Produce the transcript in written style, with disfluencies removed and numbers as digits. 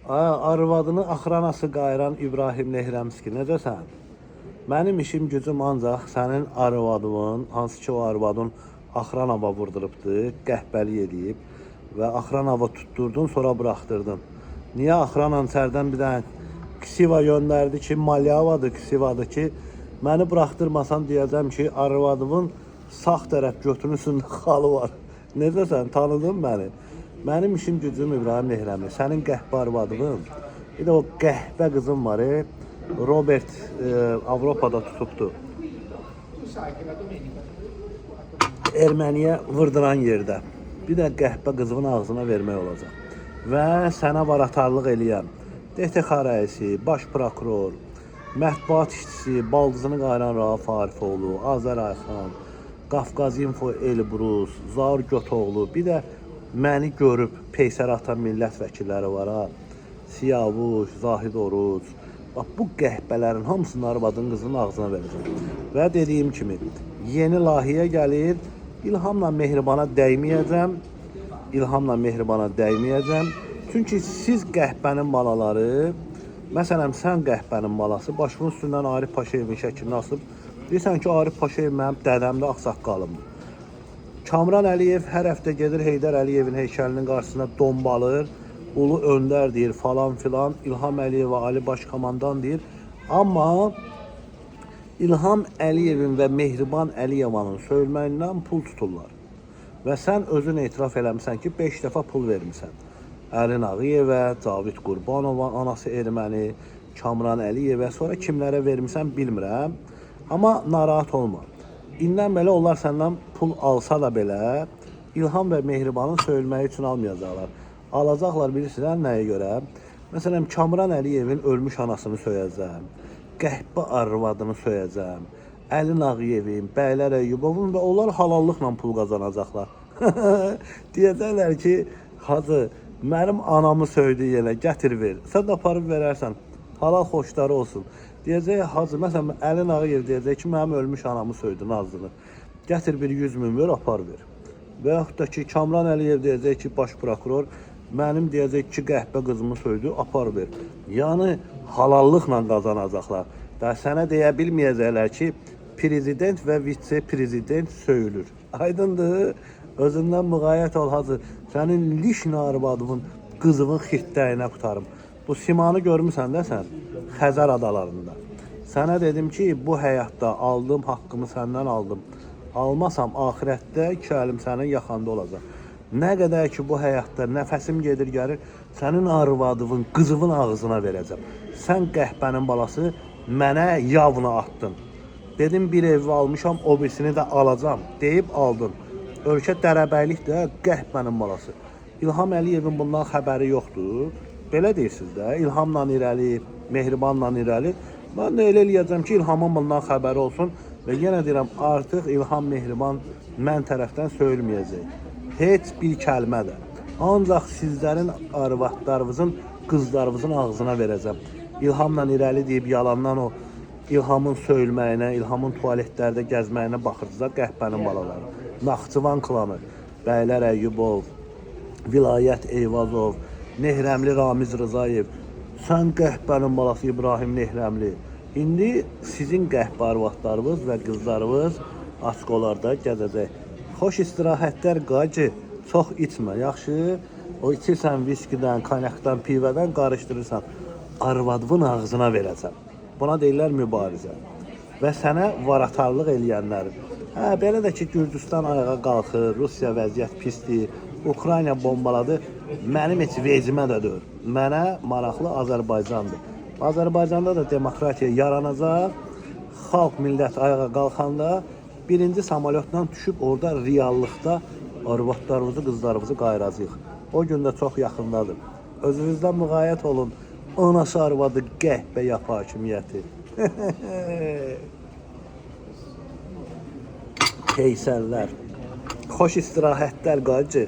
Arvadını axranası qayıran İbrahim Nehrəmski, necəsən? Mənim işim gücüm ancaq sənin arvadının, hansı ki o arvadın axran hava vurdurubdu, qəhbəli edib və axran hava tutturdun, sonra bıraxdırdın. Niyə axran sərdən bir dənə ksiva göndərdi ki, Malyavadır, ksivadır ki, məni bıraxdırmasan deyəcəm ki, arvadımın sağ tərəf götünün üstündə xalı var. Necəsən, tanıdın məni? Mənim işim gücüm İbrahim Nehrəmli. Sənin qəhbə arvadının, bir də o qəhbə qızım var, Robert Avropada tutubdu. Erməniyə vurduran yerdə. Bir də qəhbə qızımın ağzına vermək olacaq. Və sənə varatarlıq eləyən DTX rəisi, baş prokuror, mətbuat işçisi, baldızını qayıran Rauf Arifoğlu, Azər Ayxan, Qafqaz Info Elbrus, Zaur Götoğlu, bir də məni görüb peysər atan millət vəkilləri var ha. Siyavuş, Zahid Oruc. Bax, bu qəhbələrin hamısını arvadın qızının ağzına verəcəm. Və dediyim kimi, yeni layihə gəlir. İlhamla Mehribana dəyməyəcəm. İlhamla Mehribana dəyməyəcəm. Çünki siz qəhbənin balaları, məsələn, sən qəhbənin balası, başımın üstündən Arif Paşayevin şəklini asıb, deyirsən ki, Arif Paşayev mənim dədəmdə ağsaqqalımdır. Kamran Əliyev hər həftə gedir Heydər Əliyevin heykəlinin qarşısına dombalır, ulu öndər deyir falan filan, İlham Əliyev və Ali Başkomandan deyir. Amma İlham Əliyevin və Mehriban Əliyevanın söyülməyindən pul tuturlar. Və sən özün etiraf eləmişsən ki, 5 dəfə pul vermişsən. Əlin Ağıyevə, Cavid Qurbanova, anası erməni, Kamran Əliyevə, sonra kimlərə vermişsən bilmirəm. Amma narahat olma. İndən belə onlar səndən pul alsa da belə, İlham və Mehribanın söyülməyi üçün almayacaqlar. Alacaqlar bilirsiniz nəyə görə? Məsələn, Kamran Əliyevin ölmüş anasını söyəcəm, qəhbə arvadını söyəcəm, Əlin Ağıyevin, Bəylər Əyyubovun və onlar halallıqla pul qazanacaqlar. Deyəcəklər ki, hacı, mənim anamı söydü yenə, gətir ver. Sən də aparıb verərsən, halal xoşları olsun. Deyəcək, hacı, məsələn, Əlin Ağıyev deyəcək ki, mənim ölmüş anamı söydü, Nazlını. Gətir bir 100 min ver, apar ver. Və yaxud da ki, Kamran Əliyev deyəcək ki, baş prokuror, mənim deyəcək ki, qəhbə qızımı söydü, apar ver. Yəni, halallıqla qazanacaqlar. Və sənə deyə bilməyəcəklər ki, prezident və vitse-prezident söyülür. Aydındır, özündən müğayət ol, hacı. Sənin lişn arvadımın qızımın xittəyinə qutarım. Bu simanı görmüsən də sən, Xəzər adalarında. Sənə dedim ki, bu həyatda aldığım haqqımı səndən aldım. Almasam, axirətdə 2 əlim sənin yaxanda olacaq. Nə qədər ki, bu həyatda nəfəsim gedir, gəlir, sənin arvadının, qızımın ağzına verəcəm. Sən qəhbənin balası mənə yavına attın. Dedim, bir evi almışam, o birisini də alacam, deyib aldın. Ölkə dərəbəylik də qəhbənin balası. İlham Əliyevin bundan xəbəri yoxdur. Belə deyirsiniz də, İlhamla irəli, Mehribanla irəli. Mən də elə eləyəcəm ki, İlhamın bundan xəbəri olsun. Və yenə deyirəm, artıq İlham Mehriban mən tərəfdən söyülməyəcək. Heç bir kəlmə də. Ancaq sizlərin arvadlarınızın, qızlarınızın ağzına verəcəm. İlhamla irəli deyib yalandan o İlhamın söyülməyinə, İlhamın tualetlərdə gəzməyinə baxırsınızlar qəhbənin balaları. Naxçıvan klanı, Bəylər Əyyubov, Vilayət Eyvazov, Nehrəmli Ramiz Rızayev, sən qəhbənin balası İbrahim Nehrəmli. İndi sizin qəhbə arvadlarınız və qızlarınız aşqolarda gəzəcək. Xoş istirahətlər qacı, çox içmə, yaxşı? O içirsən viskidən, kanyakdan, pivədən qarışdırırsan, arvadının ağzına verəcəm. Buna deyirlər mübarizə. Və sənə varatarlıq eləyənlərin. Hə, belə də ki, Gürcüstan ayağa qalxır, Rusiya vəziyyət pisdir, Ukrayna bombaladı, mənim heç vecimə də deyil. Mənə maraqlı Azərbaycandır. Azərbaycanda da demokratiya yaranacaq, xalq, millət ayağa qalxanda birinci samalyotla düşüb orada reallıqda arvadlarımızı, qızlarımızı qayıracaq. O gün də çox yaxındadır. Özünüzdən müğayət olun, anası arvadı qəhbə yapı hakimiyyəti. Heysəllər. Xoş istirahətlər qacı.